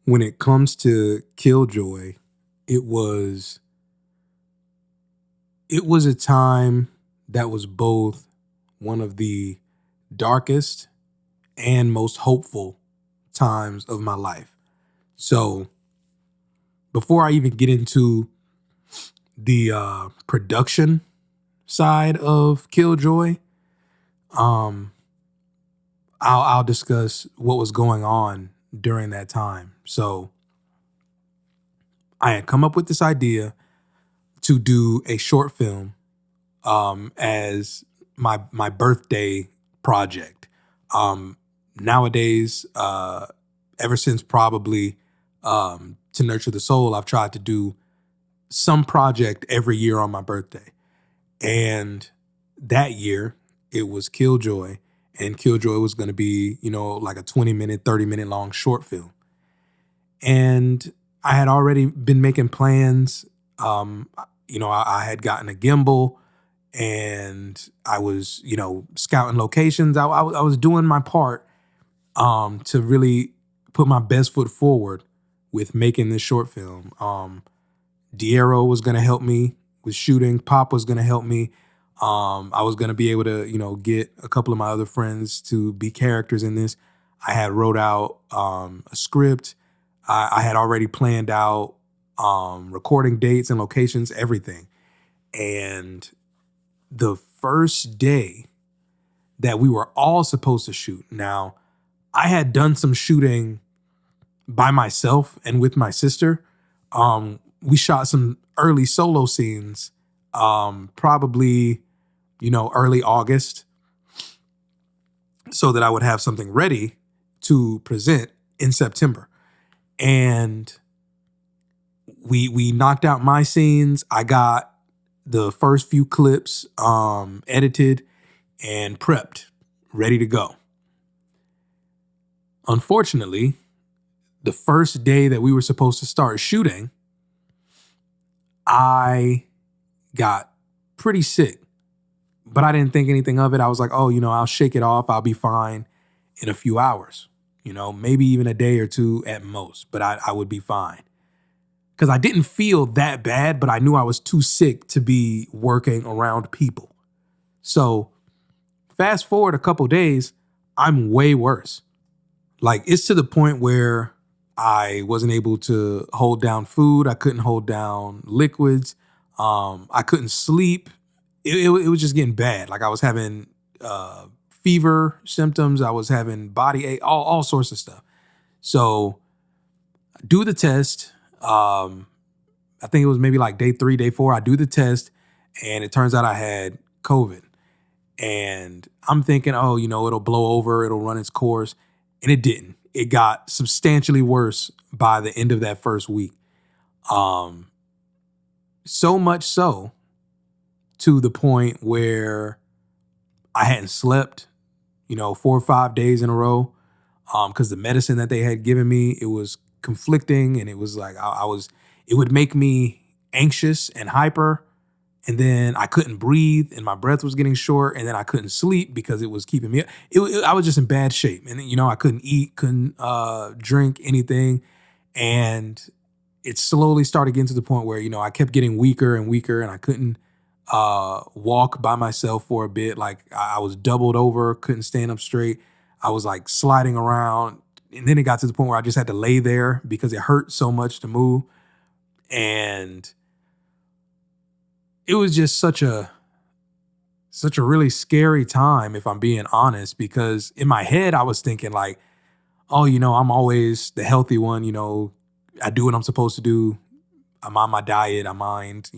when it comes to killJOY, it was it was a time that was both one of the darkest and most hopeful times of my life. So before I even get into the production side of killJOY, um, I'll discuss what was going on during that time. So I had come up with this idea to do a short film as my birthday project. Um, Nowadays, ever since probably To Nurture the Soul, I've tried to do some project every year on my birthday. And that year, it was killJOY, and killJOY was going to be, like a 20-minute, 30-minute long short film. And I had already been making plans. I had gotten a gimbal, and I was, scouting locations. I was doing my part to really put my best foot forward with making this short film. Diero was going to help me with shooting. Pop was going to help me. I was going to be able to, get a couple of my other friends to be characters in this. I had wrote out a script. I had already planned out recording dates and locations, everything. And the first day that we were all supposed to shoot. Now, I had done some shooting by myself and with my sister. We shot some early solo scenes, probably, early August, so that I would have something ready to present in September. And we knocked out my scenes. I got the first few clips edited and prepped, ready to go. Unfortunately, the first day that we were supposed to start shooting, I got pretty sick, but I didn't think anything of it. I was like, oh, I'll shake it off. I'll be fine in a few hours, maybe even a day or two at most, but I would be fine. Because I didn't feel that bad, but I knew I was too sick to be working around people. So fast forward a couple days, I'm way worse. Like, it's to the point where I wasn't able to hold down food. I couldn't hold down liquids. I couldn't sleep. It was just getting bad. Like, I was having fever symptoms. I was having body ache, all sorts of stuff. So do the test. I think it was maybe like day 3, day 4. I do the test, and it turns out I had COVID. And I'm thinking, oh, it'll blow over. It'll run its course. And it didn't. It got substantially worse by the end of that first week. So much so to the point where I hadn't slept, 4 or 5 days in a row, because the medicine that they had given me, it was conflicting, and it was like it would make me anxious and hyper, and then I couldn't breathe, and my breath was getting short, and then I couldn't sleep because it was keeping me up. I was just in bad shape, and I couldn't eat, couldn't drink anything, and it slowly started getting to the point where I kept getting weaker and weaker, and I couldn't walk by myself for a bit. Like, I was doubled over, couldn't stand up straight. I was like sliding around, and then it got to the point where I just had to lay there because it hurt so much to move. And it was just such a really scary time, if I'm being honest, because in my head I was thinking like, oh, I'm always the healthy one. I do what I'm supposed to do. I'm on my diet. I mind,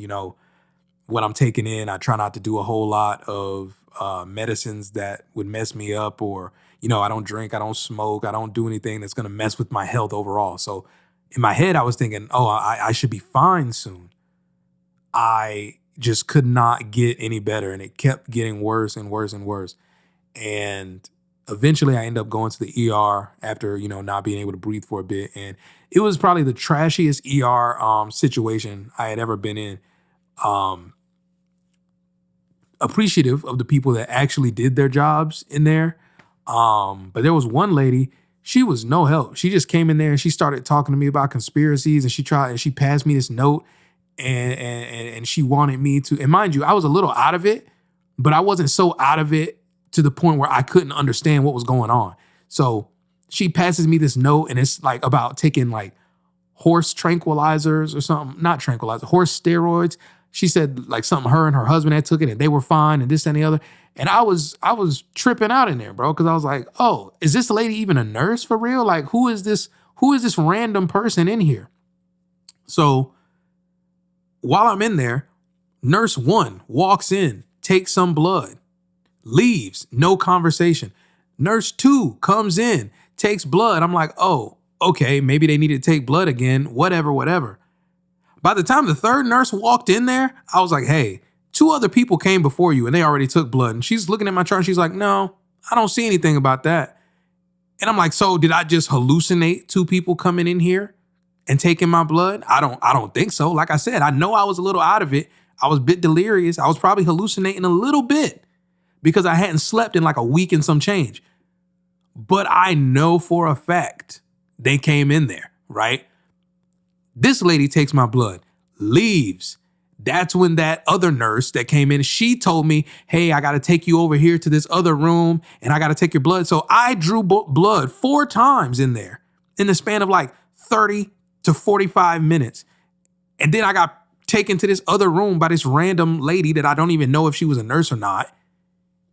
what I'm taking in. I try not to do a whole lot of medicines that would mess me up, or, I don't drink, I don't smoke, I don't do anything that's going to mess with my health overall. So in my head, I was thinking, oh, I should be fine soon. I just could not get any better, and it kept getting worse and worse and worse. And eventually I ended up going to the ER after, not being able to breathe for a bit. And it was probably the trashiest ER situation I had ever been in. Appreciative of the people that actually did their jobs in there. But there was one lady, She was no help. She just came in there and she started talking to me about conspiracies, and she passed me this note, and she wanted me to, and mind you, I was a little out of it, but I wasn't so out of it to the point where I couldn't understand what was going on. So she passes me this note, and it's like about taking like horse tranquilizers or something, not tranquilizer, horse steroids. She said like something her and her husband had took it and they were fine and this and the other. And I was tripping out in there, bro, because I was like, oh, is this lady even a nurse for real? Like, who is this random person in here? So while I'm in there, nurse 1 walks in, takes some blood, leaves, no conversation. Nurse 2 comes in, takes blood. I'm like, oh, okay, maybe they need to take blood again, whatever. By the time the 3rd nurse walked in there, I was like, hey, 2 other people came before you and they already took blood. And she's looking at my chart and she's like, no, I don't see anything about that. And I'm like, so did I just hallucinate 2 people coming in here and taking my blood? I don't think so. Like I said, I know I was a little out of it. I was a bit delirious. I was probably hallucinating a little bit because I hadn't slept in like a week and some change. But I know for a fact they came in there, right? This lady takes my blood, leaves. That's when that other nurse that came in, she told me, hey, I got to take you over here to this other room and I got to take your blood. So I drew blood 4 times in there in the span of like 30 to 45 minutes. And then I got taken to this other room by this random lady that I don't even know if she was a nurse or not.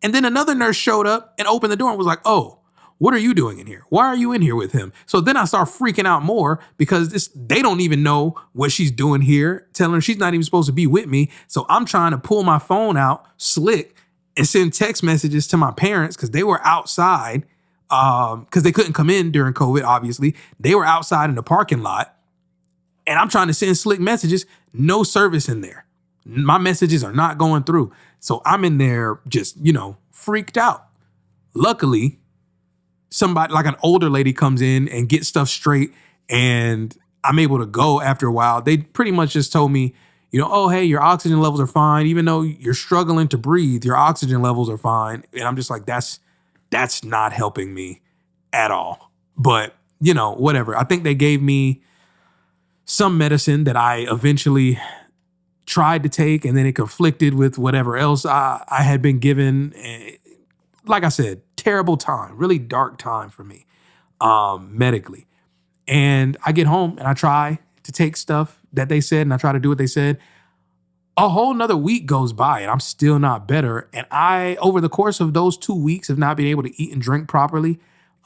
And then another nurse showed up and opened the door and was like, oh, what are you doing in here? Why are you in here with him? So then I start freaking out more because they don't even know what she's doing here, telling her she's not even supposed to be with me. So I'm trying to pull my phone out slick and send text messages to my parents because they were outside because they couldn't come in during COVID, obviously. They were outside in the parking lot. And I'm trying to send slick messages. No service in there. My messages are not going through. So I'm in there just, freaked out. Luckily, somebody like an older lady comes in and gets stuff straight and I'm able to go after a while. They pretty much just told me, oh, hey, your oxygen levels are fine. Even though you're struggling to breathe, your oxygen levels are fine. And I'm just like, that's not helping me at all. But, whatever. I think they gave me some medicine that I eventually tried to take and then it conflicted with whatever else I had been given. Like I said, terrible time, really dark time for me medically. And I get home and I try to take stuff that they said and I try to do what they said. A whole nother week goes by and I'm still not better. And I, over the course of those 2 weeks of not being able to eat and drink properly,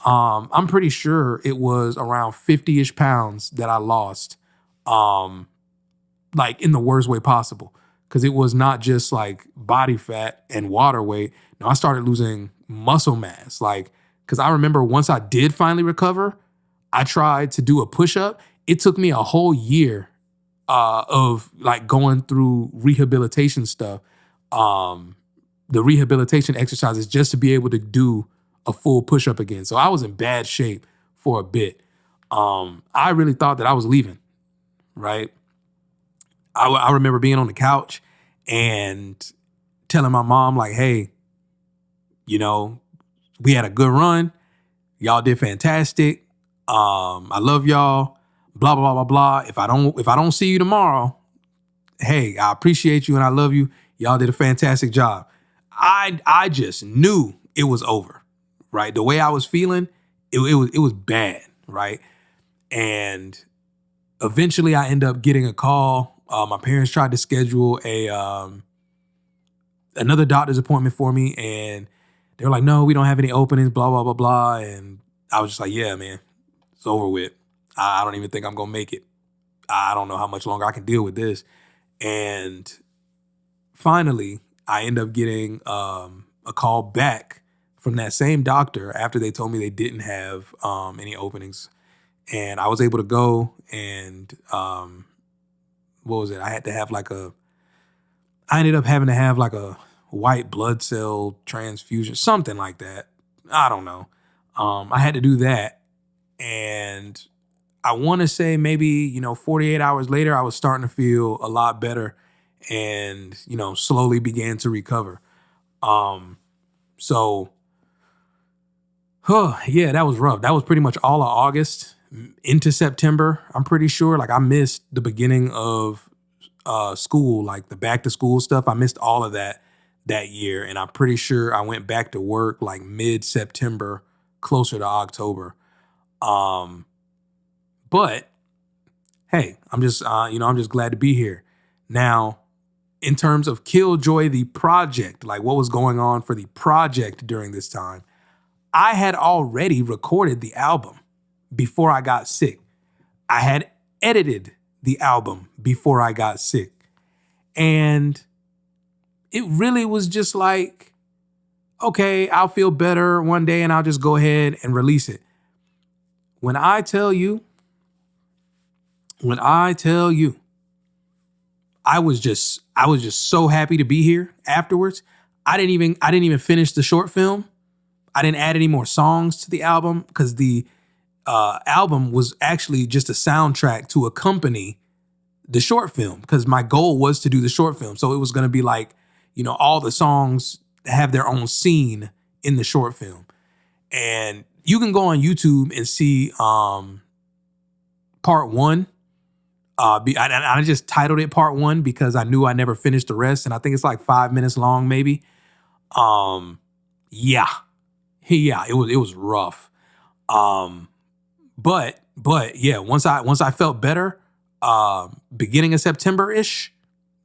I'm pretty sure it was around 50-ish pounds that I lost, like in the worst way possible. Because it was not just like body fat and water weight. No, I started losing muscle mass. Like, because I remember once I did finally recover, I tried to do a push-up. It took me a whole year of like going through rehabilitation stuff, the rehabilitation exercises just to be able to do a full push-up again. So I was in bad shape for a bit. I really thought that I was leaving, right? I remember being on the couch and telling my mom like, hey, we had a good run. Y'all did fantastic. I love y'all. Blah, blah, blah, blah. If I don't see you tomorrow, hey, I appreciate you and I love you. Y'all did a fantastic job. I just knew it was over, right? The way I was feeling, it was bad, right? And eventually I end up getting a call. My parents tried to schedule another doctor's appointment for me, and they were like, no, we don't have any openings, blah, blah, blah, blah. And I was just like, yeah, man, it's over with. I don't even think I'm going to make it. I don't know how much longer I can deal with this. And finally, I end up getting a call back from that same doctor after they told me they didn't have any openings. And I was able to go and what was it? I ended up having to have like a white blood cell transfusion, something like that. I don't know. I had to do that. And I want to say maybe, 48 hours later, I was starting to feel a lot better and, slowly began to recover. So Oh, yeah, that was rough. That was pretty much all of August into September. I'm pretty sure. Like I missed the beginning of school, like the back to school stuff. I missed all of that year, and I'm pretty sure I went back to work like mid September, closer to October. Um, but hey, I'm just glad to be here. Now, in terms of Killjoy, the project, like what was going on for the project during this time, I had already recorded the album before I got sick. I had edited the album before I got sick. And it really was just like, okay, I'll feel better one day and I'll just go ahead and release it. When I tell you, when I tell you, I was just so happy to be here afterwards. I didn't even finish the short film. I didn't add any more songs to the album because the album was actually just a soundtrack to accompany the short film, because my goal was to do the short film. So it was going to be like, all the songs have their own scene in the short film. And you can go on YouTube and see part one. I just titled it part one because I knew I never finished the rest. And I think it's like 5 minutes long, maybe. Um, yeah. Yeah, it was rough. Um, but yeah, once I felt better, beginning of September-ish,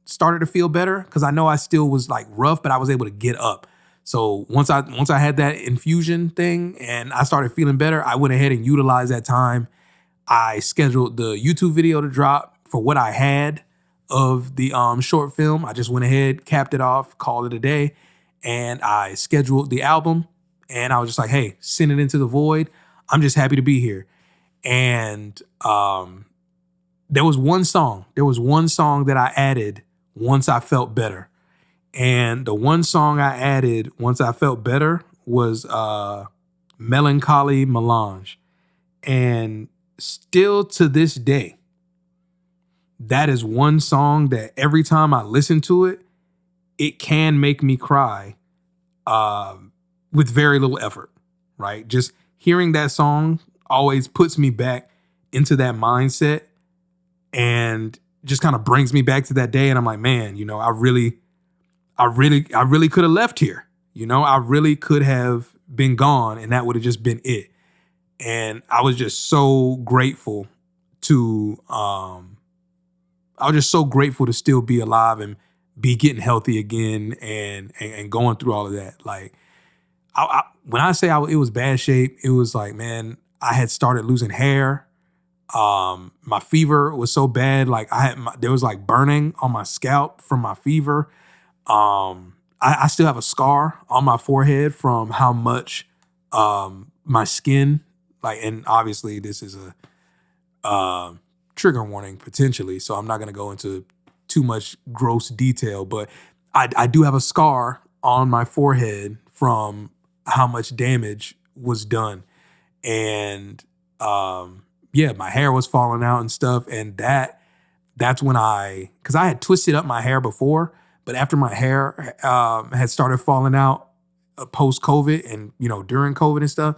started to feel better because I know I still was like rough, but I was able to get up. So once I had that infusion thing and I started feeling better, I went ahead and utilized that time. I scheduled the YouTube video to drop for what I had of the short film. I just went ahead, capped it off, called it a day, and I scheduled the album. And I was just like, hey, send it into the void. I'm just happy to be here. And there was one song that I added once I felt better. And the one song I added once I felt better was Melancholy Melange. And still to this day, that is one song that every time I listen to it, it can make me cry with very little effort, right? Just hearing that song always puts me back into that mindset and just kind of brings me back to that day. And I'm like, man, I really could have left here. I really could have been gone and that would have just been it. And I was just so grateful to, still be alive and be getting healthy again and going through all of that. Like, when I say it was bad shape, it was like, man, I had started losing hair. My fever was so bad. Like there was like burning on my scalp from my fever. I still have a scar on my forehead from how much my skin, like, and obviously this is a trigger warning potentially, so I'm not going to go into too much gross detail, but I do have a scar on my forehead from how much damage was done. And yeah, my hair was falling out and stuff. And that's when because I had twisted up my hair before, but after my hair had started falling out post-COVID and, during COVID and stuff,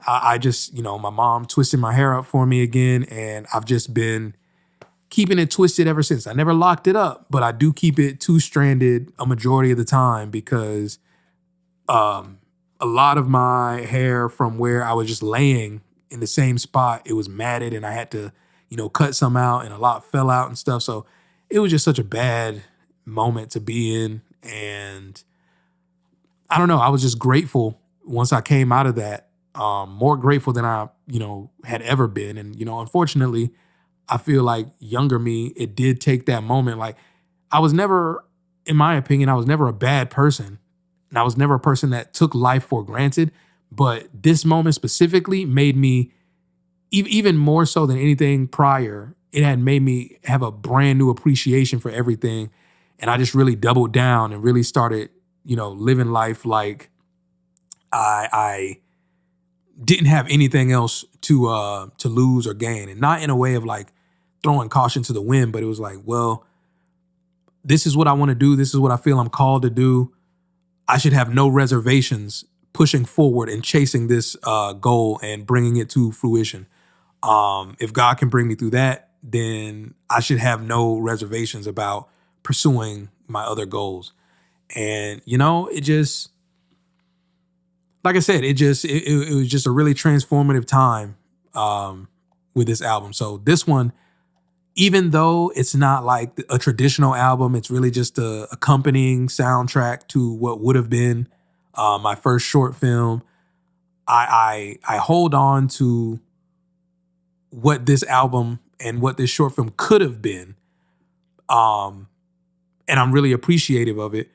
I just, my mom twisted my hair up for me again. And I've just been keeping it twisted ever since. I never locked it up, but I do keep it two-stranded a majority of the time because a lot of my hair from where I was just laying in the same spot, it was matted and I had to, cut some out and a lot fell out and stuff. So it was just such a bad moment to be in. And I don't know, I was just grateful once I came out of that, more grateful than I, had ever been. And, unfortunately, I feel like younger me, it did take that moment. Like I was never, in my opinion, I was never a bad person. And I was never a person that took life for granted. But this moment specifically made me, even more so than anything prior, it had made me have a brand new appreciation for everything. And I just really doubled down and really started, living life like I didn't have anything else to lose or gain. And not in a way of like throwing caution to the wind, but it was like, well, this is what I want to do. This is what I feel I'm called to do. I should have no reservations pushing forward and chasing this goal and bringing it to fruition. If God can bring me through that, then I should have no reservations about pursuing my other goals. And it just, like I said, it was just a really transformative time with this album. So this one, even though it's not like a traditional album, it's really just a accompanying soundtrack to what would have been my first short film. I hold on to what this album and what this short film could have been, and I'm really appreciative of it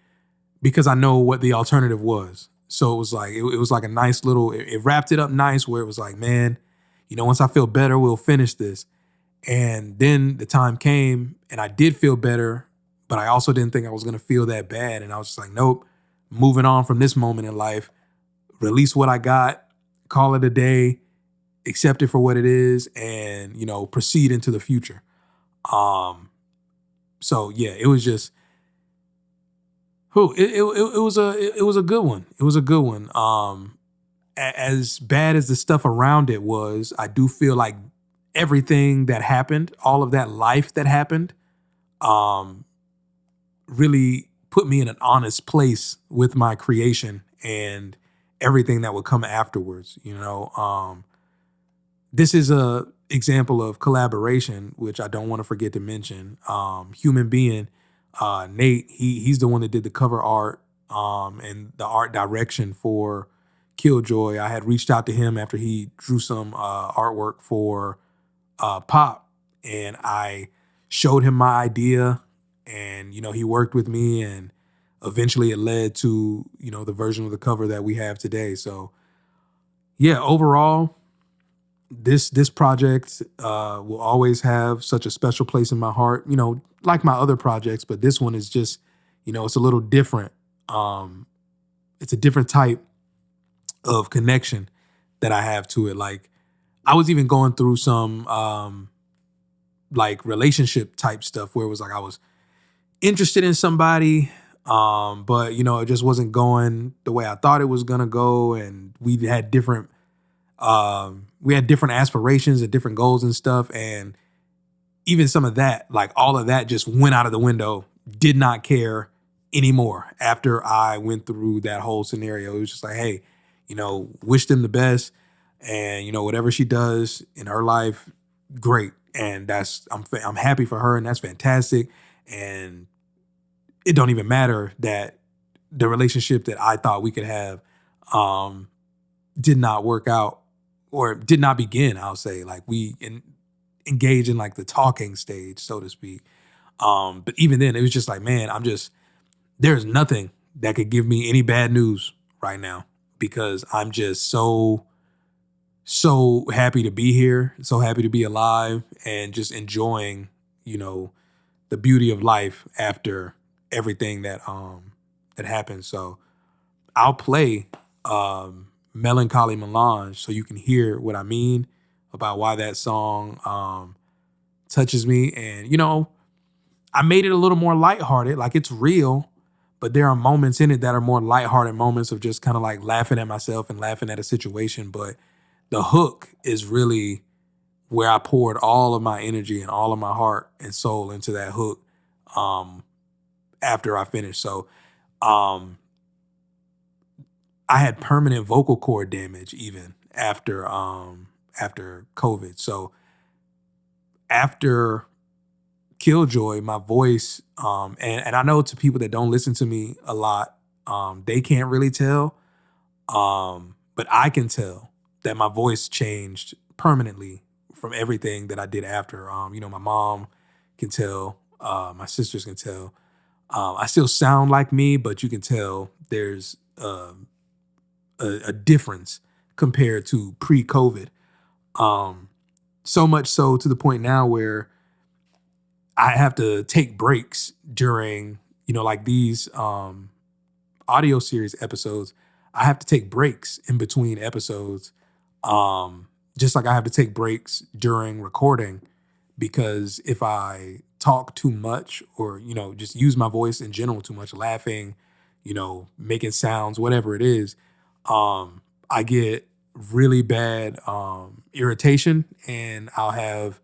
because I know what the alternative was. So it was like it was like a nice little. It wrapped it up nice where it was like, man, once I feel better, we'll finish this. And then the time came and I did feel better, but I also didn't think I was going to feel that bad. And I was just like, nope, moving on from this moment in life, release what I got, call it a day, accept it for what it is, and, proceed into the future. So yeah, it was just, it was a good one. It was a good one. As bad as the stuff around it was, I do feel like everything that happened, all of that life that happened, really put me in an honest place with my creation and everything that would come afterwards. This is a example of collaboration, which I don't want to forget to mention. Human Being, Nate, he's the one that did the cover art and the art direction for killJOY. I had reached out to him after he drew some artwork for Pop, and I showed him my idea, and he worked with me, and eventually it led to the version of the cover that we have today. So yeah, overall, this project will always have such a special place in my heart, like my other projects, but this one is just, it's a little different. It's a different type of connection that I have to it. Like, I was even going through some like relationship type stuff where it was like I was interested in somebody, but it just wasn't going the way I thought it was gonna go, and we had different aspirations and different goals and stuff, and even some of that, like all of that, just went out of the window. Did not care anymore after I went through that whole scenario. It was just like, hey, wish them the best. And, whatever she does in her life, great. And I'm happy for her, and that's fantastic. And it don't even matter that the relationship that I thought we could have did not work out, or did not begin, I'll say. Like, we engage in like the talking stage, so to speak. But even then, it was just like, man, there's nothing that could give me any bad news right now, because I'm just so happy to be here, so happy to be alive, and just enjoying, the beauty of life after everything that happened. So I'll play Melancholy Melange so you can hear what I mean about why that song touches me. And, I made it a little more lighthearted. Like, it's real, but there are moments in it that are more lighthearted moments of just kind of like laughing at myself and laughing at a situation. But the hook is really where I poured all of my energy and all of my heart and soul into that hook after I finished. So I had permanent vocal cord damage even after COVID. So after killJOY, my voice, and I know to people that don't listen to me a lot, they can't really tell, but I can tell that my voice changed permanently from everything that I did after. My mom can tell, my sisters can tell. I still sound like me, but you can tell there's a difference compared to pre-COVID. So much so to the point now where I have to take breaks during, like these audio series episodes. I have to take breaks in between episodes. Just like I have to take breaks during recording, because if I talk too much, or, just use my voice in general too much, laughing, making sounds, whatever it is, I get really bad irritation, and I'll have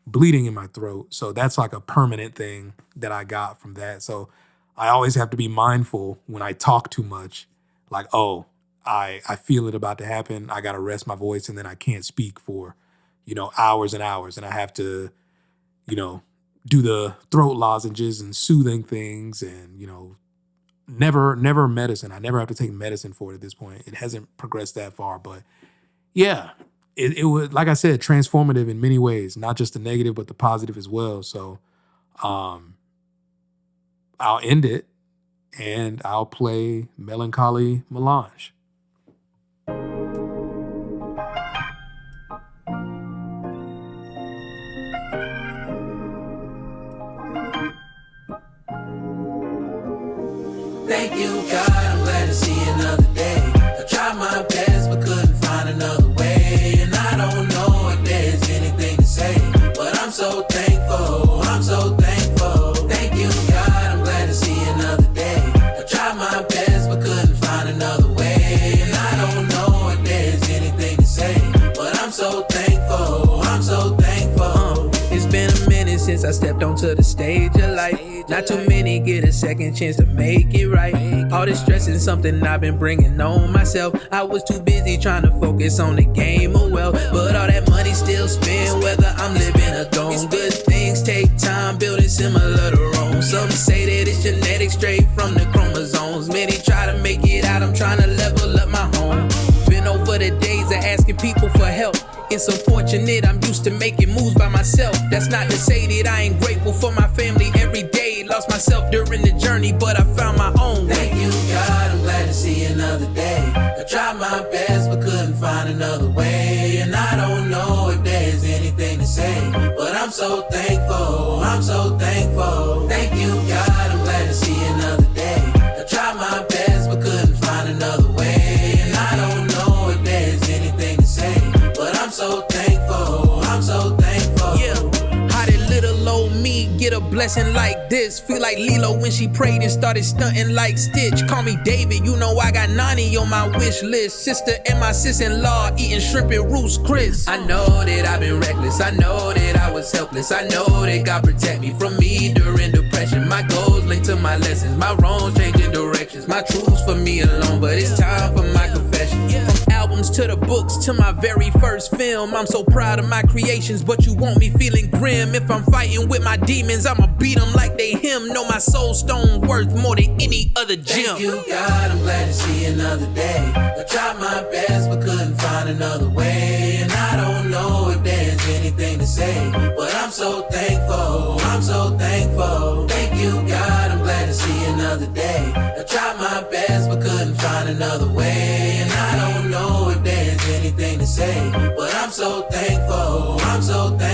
bleeding in my throat. So that's like a permanent thing that I got from that. So I always have to be mindful when I talk too much, like, oh, I feel it about to happen. I got to rest my voice, and then I can't speak for, hours and hours. And I have to, do the throat lozenges and soothing things, and, never medicine. I never have to take medicine for it at this point. It hasn't progressed that far, but yeah, it was, like I said, transformative in many ways, not just the negative, but the positive as well. So I'll end it and I'll play Melancholy Melange. Thank you, God, I'm glad to see another day. I tried my best, but couldn't find another way. And I don't know if there's anything to say, but I'm so thankful, I'm so thankful. Thank you, God, I'm glad to see another day. I tried my best, but couldn't find another way. And I don't know if there's anything to say, but I'm so thankful, I'm so thankful. It's been a minute since I stepped onto the stage of life. Not too many get a second chance to make it right. All this stress is something I've been bringing on myself. I was too busy trying to focus on the game of wealth, but all that money still spent, whether I'm living or gone. Good things take time, building similar to Rome. Some say that it's genetic, straight from the chromosomes. Many try to make it out, I'm trying to level up my home. Been over the days of asking people for help. It's unfortunate, I'm used to making moves by myself. That's not to say that I ain't grateful for my family every day. Lost myself during the journey, but I found my own way. Thank you, God, I'm glad to see another day. I tried my best, but couldn't find another way. And I don't know if there's anything to say, but I'm so thankful, I'm so thankful. Thank you, God, I'm glad to see another day. I tried my best, but couldn't find another way. And I don't know if there's anything to say, but I'm so thankful, I'm so thankful. Yeah, how did little old me get a blessing like this? Feel like Lilo when she prayed and started stunting like Stitch. Call me David, you know I got Nani on my wish list. Sister and my sis-in-law eating shrimp and Roost Chris. I know that I've been reckless, I know that I was helpless. I know that God protect me from me during depression. My goals linked to my lessons, my wrongs changing directions. My truths for me alone, but it's time for my confession. From albums to the books to my very first film, I'm so proud of my creations, but you want me feeling grim. If I'm fighting with my demons, I'ma beat them like they him. Know my soul stone worth more than any other gem. Thank you, God, I'm glad to see another day. I tried my best, but couldn't find another way. And I don't know if there's anything to say, but I'm so thankful, I'm so thankful. Thank you, God, I'm glad to see another day. I tried my best, but couldn't find another way. And I don't know if there's anything to say, but I'm so thankful, I'm so thankful.